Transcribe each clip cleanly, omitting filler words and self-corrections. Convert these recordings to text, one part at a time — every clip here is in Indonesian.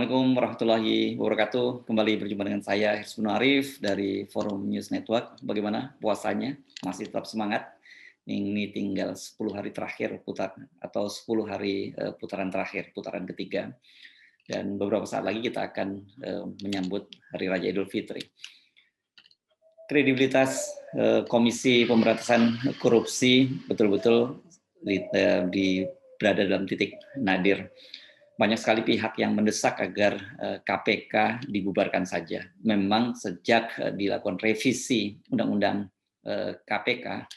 Assalamualaikum warahmatullahi wabarakatuh. Kembali berjumpa dengan saya Hirsbun Arif dari Forum News Network. Bagaimana puasanya? Masih tetap semangat? Ini tinggal 10 hari terakhir atau 10 hari putaran terakhir, putaran ketiga. Dan beberapa saat lagi kita akan menyambut Hari Raya Idul Fitri. Kredibilitas Komisi Pemberantasan Korupsi betul-betul berada dalam titik nadir. Banyak sekali pihak yang mendesak agar KPK dibubarkan saja. Memang sejak dilakukan revisi Undang-Undang KPK,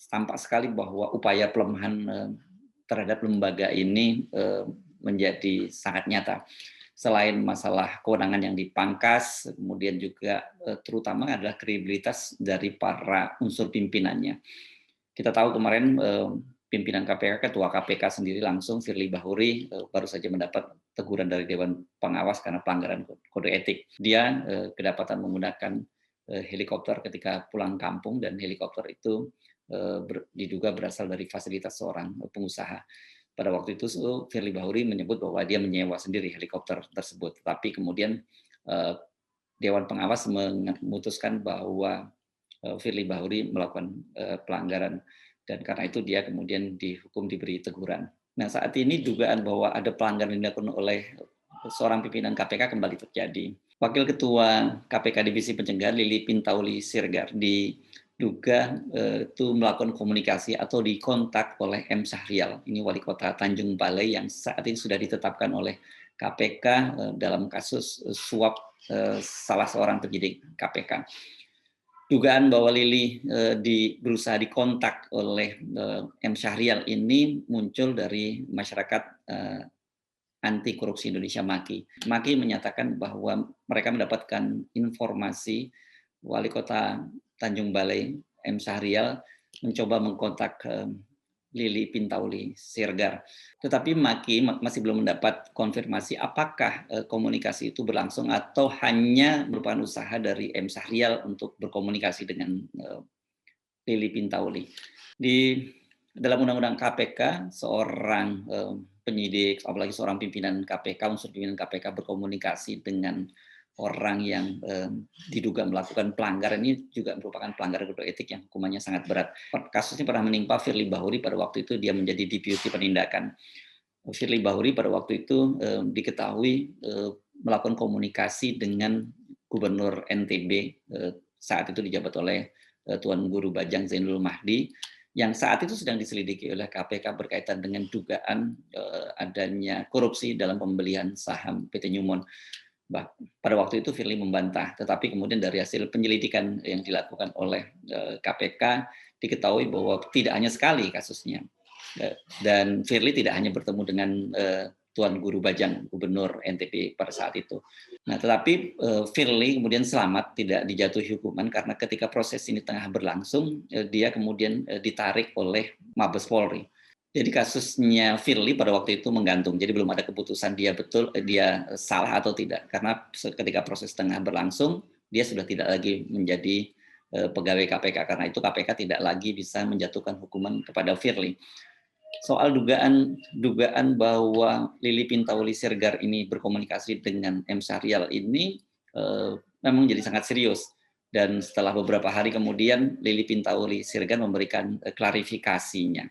tampak sekali bahwa upaya pelemahan terhadap lembaga ini menjadi sangat nyata. Selain masalah kewenangan yang dipangkas, kemudian juga terutama adalah kredibilitas dari para unsur pimpinannya. Kita tahu kemarin pimpinan KPK, Ketua KPK sendiri langsung, Firly Bahuri, baru saja mendapat teguran dari Dewan Pengawas karena pelanggaran kode etik. Dia kedapatan menggunakan helikopter ketika pulang kampung, dan helikopter itu diduga berasal dari fasilitas seorang pengusaha. Pada waktu itu Firly Bahuri menyebut bahwa dia menyewa sendiri helikopter tersebut, tapi kemudian Dewan Pengawas memutuskan bahwa Firly Bahuri melakukan pelanggaran, dan karena itu dia kemudian dihukum, diberi teguran. Nah, saat ini dugaan bahwa ada pelanggaran yang dilakukan oleh seorang pimpinan KPK kembali terjadi. Wakil Ketua KPK Divisi Pencegahan Lili Pintauli Siregar diduga itu melakukan komunikasi atau dikontak oleh M. Syahrial, ini wali kota Tanjung Balai yang saat ini sudah ditetapkan oleh KPK dalam kasus suap salah seorang penyidik KPK. Dugaan bahwa Lili berusaha dikontak oleh M. Syahrial ini muncul dari masyarakat anti korupsi Indonesia, MAKI. MAKI menyatakan bahwa mereka mendapatkan informasi wali kota Tanjung Balai M. Syahrial mencoba mengkontak Lili Pintauli Siregar. Tetapi MAKI masih belum mendapat konfirmasi apakah komunikasi itu berlangsung atau hanya merupakan usaha dari M. Syahrial untuk berkomunikasi dengan Lili Pintauli. Di dalam Undang-Undang KPK, seorang penyidik, apalagi seorang pimpinan KPK, unsur pimpinan KPK berkomunikasi dengan orang yang diduga melakukan pelanggaran, ini juga merupakan pelanggaran kode etik yang hukumannya sangat berat. Kasus ini pernah menimpa Firly Bahuri, pada waktu itu dia menjadi Deputi Penindakan. Firly Bahuri pada waktu itu diketahui melakukan komunikasi dengan Gubernur NTB saat itu dijabat oleh Tuan Guru Bajang Zainul Mahdi, yang saat itu sedang diselidiki oleh KPK berkaitan dengan dugaan adanya korupsi dalam pembelian saham PT Newmont. Pada waktu itu Firly membantah, tetapi kemudian dari hasil penyelidikan yang dilakukan oleh KPK diketahui bahwa tidak hanya sekali kasusnya, dan Firly tidak hanya bertemu dengan Tuan Guru Bajang, Gubernur NTB pada saat itu. Nah, tetapi Firly kemudian selamat, tidak dijatuhi hukuman karena ketika proses ini tengah berlangsung, dia kemudian ditarik oleh Mabes Polri. Jadi kasusnya Firly pada waktu itu menggantung, jadi belum ada keputusan dia salah atau tidak, karena ketika proses tengah berlangsung dia sudah tidak lagi menjadi pegawai KPK, karena itu KPK tidak lagi bisa menjatuhkan hukuman kepada Firly. Soal dugaan bahwa Lili Pintauli Siregar ini berkomunikasi dengan M. Syahrial ini memang jadi sangat serius, dan setelah beberapa hari kemudian Lili Pintauli Siregar memberikan klarifikasinya.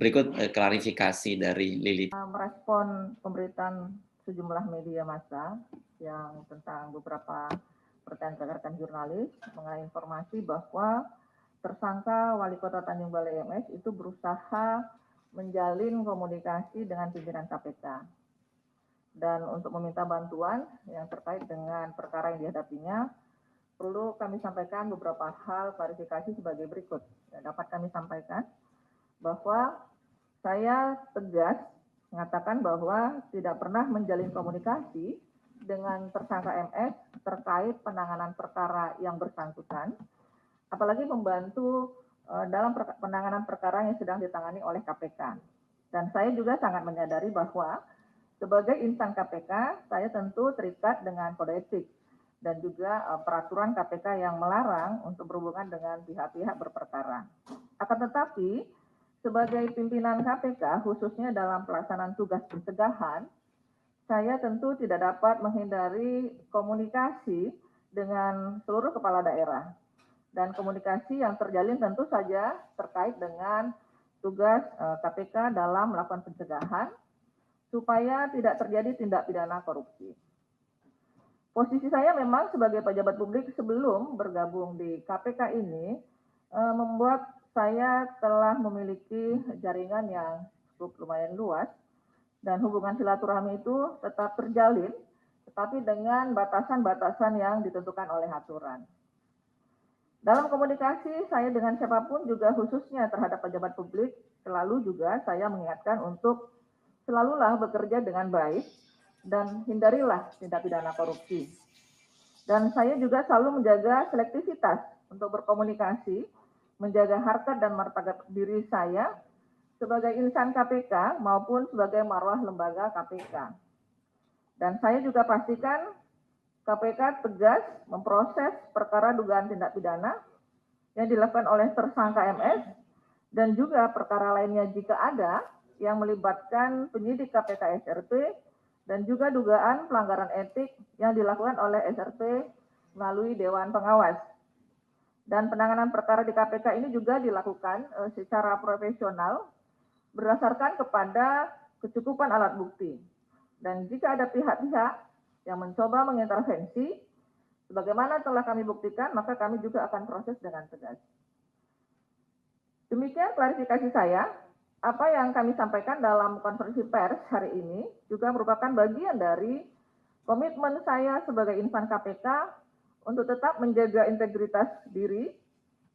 Berikut klarifikasi dari Lili. Merespon pemberitaan sejumlah media massa yang tentang beberapa pertanyaan rekan jurnalis mengenai informasi bahwa tersangka Wali Kota Tanjung Balai MS itu berusaha menjalin komunikasi dengan pimpinan KPK. Dan untuk meminta bantuan yang terkait dengan perkara yang dihadapinya, perlu kami sampaikan beberapa hal klarifikasi sebagai berikut. Dapat kami sampaikan bahwa saya tegas mengatakan bahwa tidak pernah menjalin komunikasi dengan tersangka MS terkait penanganan perkara yang bersangkutan, apalagi membantu dalam penanganan perkara yang sedang ditangani oleh KPK. Dan saya juga sangat menyadari bahwa sebagai insan KPK, saya tentu terikat dengan kode etik dan juga peraturan KPK yang melarang untuk berhubungan dengan pihak-pihak berperkara. Akan tetapi, sebagai pimpinan KPK, khususnya dalam pelaksanaan tugas pencegahan, saya tentu tidak dapat menghindari komunikasi dengan seluruh kepala daerah. Dan komunikasi yang terjalin tentu saja terkait dengan tugas KPK dalam melakukan pencegahan supaya tidak terjadi tindak pidana korupsi. Posisi saya memang sebagai pejabat publik sebelum bergabung di KPK ini membuat saya telah memiliki jaringan yang cukup lumayan luas dan hubungan silaturahmi itu tetap terjalin, tetapi dengan batasan-batasan yang ditentukan oleh aturan. Dalam komunikasi saya dengan siapapun juga khususnya terhadap pejabat publik, selalu juga saya mengingatkan untuk selalulah bekerja dengan baik dan hindarilah tindak pidana korupsi. Dan saya juga selalu menjaga selektivitas untuk berkomunikasi, menjaga harkat dan martabat diri saya sebagai insan KPK maupun sebagai marwah lembaga KPK. Dan saya juga pastikan KPK tegas memproses perkara dugaan tindak pidana yang dilakukan oleh tersangka MS dan juga perkara lainnya jika ada yang melibatkan penyidik KPK SRP dan juga dugaan pelanggaran etik yang dilakukan oleh SRP melalui Dewan Pengawas. Dan penanganan perkara di KPK ini juga dilakukan secara profesional berdasarkan kepada kecukupan alat bukti. Dan jika ada pihak-pihak yang mencoba mengintervensi, sebagaimana telah kami buktikan, maka kami juga akan proses dengan tegas. Demikian klarifikasi saya. Apa yang kami sampaikan dalam konferensi pers hari ini juga merupakan bagian dari komitmen saya sebagai insan KPK untuk tetap menjaga integritas diri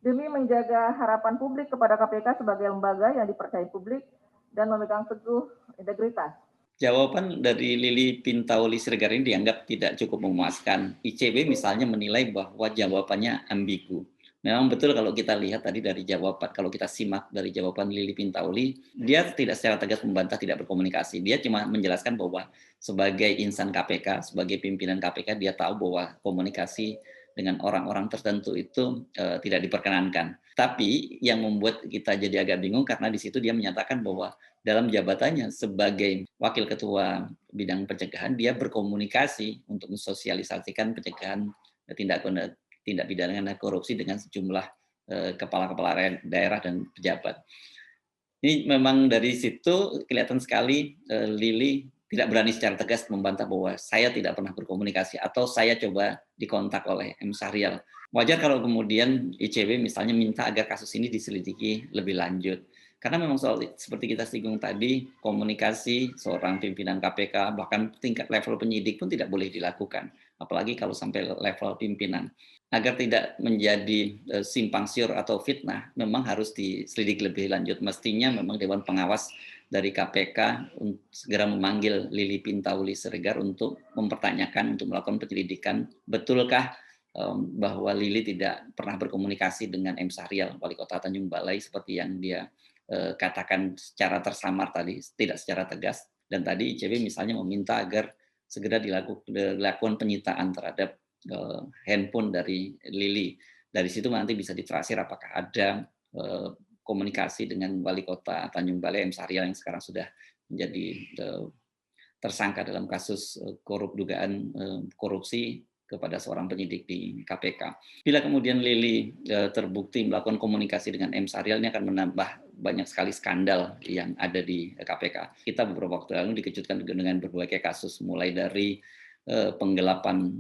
demi menjaga harapan publik kepada KPK sebagai lembaga yang dipercayai publik dan memegang teguh integritas. Jawaban dari Lili Pintauli Siregar ini dianggap tidak cukup memuaskan. ICW misalnya menilai bahwa jawabannya ambigu. Memang betul kalau kita lihat tadi dari jawaban, kalau kita simak dari jawaban Lili Pintauli, dia tidak secara tegas membantah tidak berkomunikasi. Dia cuma menjelaskan bahwa sebagai insan KPK, sebagai pimpinan KPK, dia tahu bahwa komunikasi dengan orang-orang tertentu itu tidak diperkenankan. Tapi yang membuat kita jadi agak bingung karena di situ dia menyatakan bahwa dalam jabatannya sebagai wakil ketua bidang pencegahan, dia berkomunikasi untuk mensosialisasikan pencegahan tindak pidana korupsi dengan sejumlah kepala-kepala daerah dan pejabat. Ini memang dari situ kelihatan sekali Lili tidak berani secara tegas membantah bahwa saya tidak pernah berkomunikasi atau saya coba dikontak oleh M. Syahrial. Wajar kalau kemudian ICW misalnya minta agar kasus ini diselidiki lebih lanjut. Karena memang soal seperti kita singgung tadi, komunikasi seorang pimpinan KPK, bahkan tingkat level penyidik pun tidak boleh dilakukan. Apalagi kalau sampai level pimpinan. Agar tidak menjadi simpang siur atau fitnah, memang harus diselidiki lebih lanjut. Mestinya memang Dewan Pengawas dari KPK segera memanggil Lili Pintauli Siregar untuk mempertanyakan, untuk melakukan penyelidikan. Betulkah bahwa Lili tidak pernah berkomunikasi dengan M. Syahrial, Wali Kota Tanjung Balai, seperti yang dia katakan secara tersamar tadi, tidak secara tegas. Dan tadi ICW misalnya meminta agar segera dilakukan penyitaan terhadap handphone dari Lili. Dari situ nanti bisa ditrasir apakah ada komunikasi dengan Wali Kota Tanjung Balai M. Syahrial yang sekarang sudah menjadi tersangka dalam kasus dugaan korupsi kepada seorang penyidik di KPK. Bila kemudian Lili terbukti melakukan komunikasi dengan M. Syahrial, ini akan menambah banyak sekali skandal yang ada di KPK. Kita beberapa waktu lalu dikejutkan dengan berbagai kasus, mulai dari penggelapan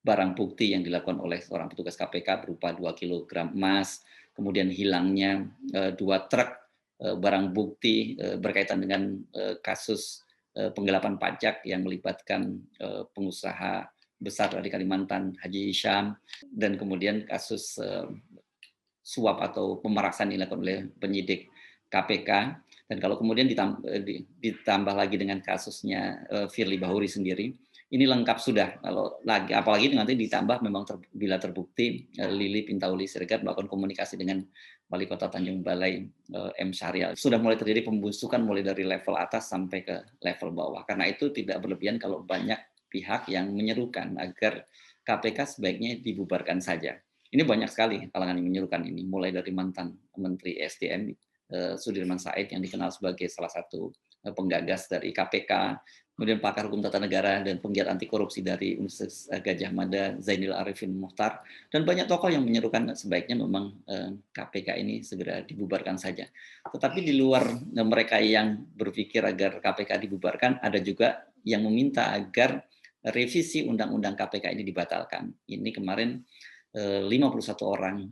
barang bukti yang dilakukan oleh seorang petugas KPK berupa 2 kg emas, kemudian hilangnya 2 truk barang bukti berkaitan dengan kasus penggelapan pajak yang melibatkan pengusaha besar dari Kalimantan, Haji Hisham, dan kemudian kasus suap atau pemerasan dilakukan oleh penyidik KPK. Dan kalau kemudian ditambah lagi dengan kasusnya Firly Bahuri sendiri, ini lengkap sudah. Kalau lagi, apalagi nanti ditambah memang bila terbukti Lili Pintauli Siregar melakukan komunikasi dengan Wali Kota Tanjung Balai M. Syahrial. Sudah mulai terjadi pembusukan mulai dari level atas sampai ke level bawah. Karena itu tidak berlebihan kalau banyak pihak yang menyerukan agar KPK sebaiknya dibubarkan saja. Ini banyak sekali kalangan yang menyerukan ini, mulai dari mantan Menteri SDM Sudirman Said yang dikenal sebagai salah satu penggagas dari KPK, kemudian pakar hukum tata negara dan penggiat anti korupsi dari Universitas Gadjah Mada, Zainil Arifin Muchtar, dan banyak tokoh yang menyerukan sebaiknya memang KPK ini segera dibubarkan saja. Tetapi di luar mereka yang berpikir agar KPK dibubarkan, ada juga yang meminta agar revisi Undang-Undang KPK ini dibatalkan. Ini kemarin 51 orang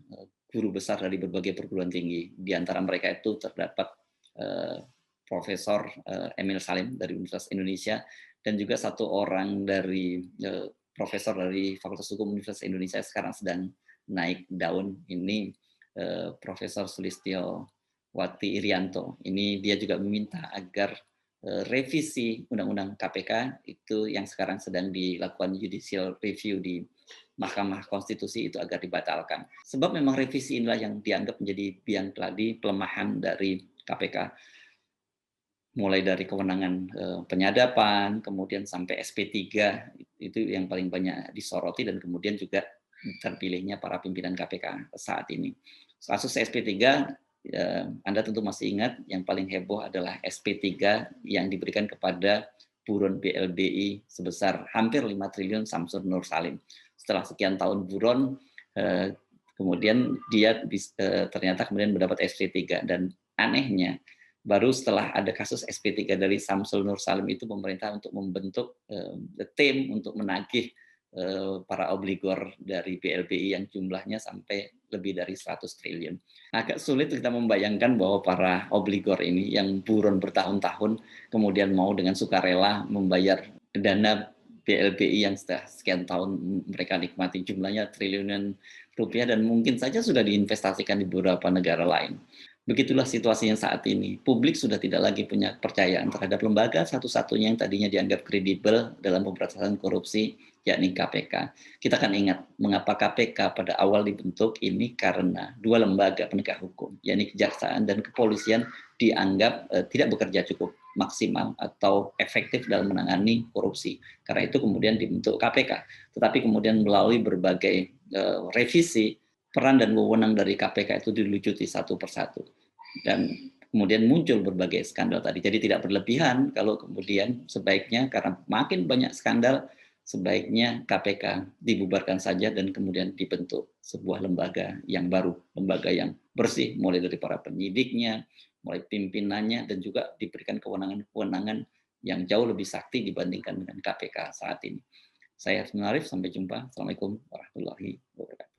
guru besar dari berbagai perguruan tinggi. Di antara mereka itu terdapat Profesor Emil Salim dari Universitas Indonesia dan juga satu orang dari profesor dari Fakultas Hukum Universitas Indonesia sekarang sedang naik daun, ini Profesor Sulistyo Wati Irianto. Ini dia juga meminta agar revisi Undang-Undang KPK itu yang sekarang sedang dilakukan judicial review di Mahkamah Konstitusi itu agar dibatalkan. Sebab memang revisi inilah yang dianggap menjadi biang keladi pelemahan dari KPK. Mulai dari kewenangan penyadapan, kemudian sampai SP3, itu yang paling banyak disoroti, dan kemudian juga terpilihnya para pimpinan KPK saat ini. Kasus SP3, Anda tentu masih ingat, yang paling heboh adalah SP3 yang diberikan kepada buron BLBI sebesar hampir 5 triliun Samsul Nur Salim. Setelah sekian tahun buron, kemudian dia ternyata kemudian mendapat SP3, dan anehnya baru setelah ada kasus SP3 dari Samsul Nur Salim itu pemerintah untuk membentuk tim untuk menagih para obligor dari BLBI yang jumlahnya sampai lebih dari 100 triliun. Agak sulit kita membayangkan bahwa para obligor ini yang buron bertahun-tahun kemudian mau dengan sukarela membayar dana BLBI yang sudah sekian tahun mereka nikmati, jumlahnya triliunan rupiah dan mungkin saja sudah diinvestasikan di beberapa negara lain. Begitulah situasinya saat ini. Publik sudah tidak lagi punya kepercayaan terhadap lembaga satu-satunya yang tadinya dianggap kredibel dalam pemberantasan korupsi, yakni KPK. Kita kan ingat mengapa KPK pada awal dibentuk ini karena dua lembaga penegak hukum, yakni kejaksaan dan kepolisian, dianggap tidak bekerja cukup maksimal atau efektif dalam menangani korupsi. Karena itu kemudian dibentuk KPK. Tetapi kemudian melalui berbagai revisi, peran dan wewenang dari KPK itu dilucuti satu persatu. Dan kemudian muncul berbagai skandal tadi. Jadi tidak berlebihan kalau kemudian sebaiknya karena makin banyak skandal, sebaiknya KPK dibubarkan saja dan kemudian dibentuk sebuah lembaga yang baru, lembaga yang bersih, mulai dari para penyidiknya, mulai pimpinannya, dan juga diberikan kewenangan-kewenangan yang jauh lebih sakti dibandingkan dengan KPK saat ini. Saya Arif, sampai jumpa. Assalamualaikum warahmatullahi wabarakatuh.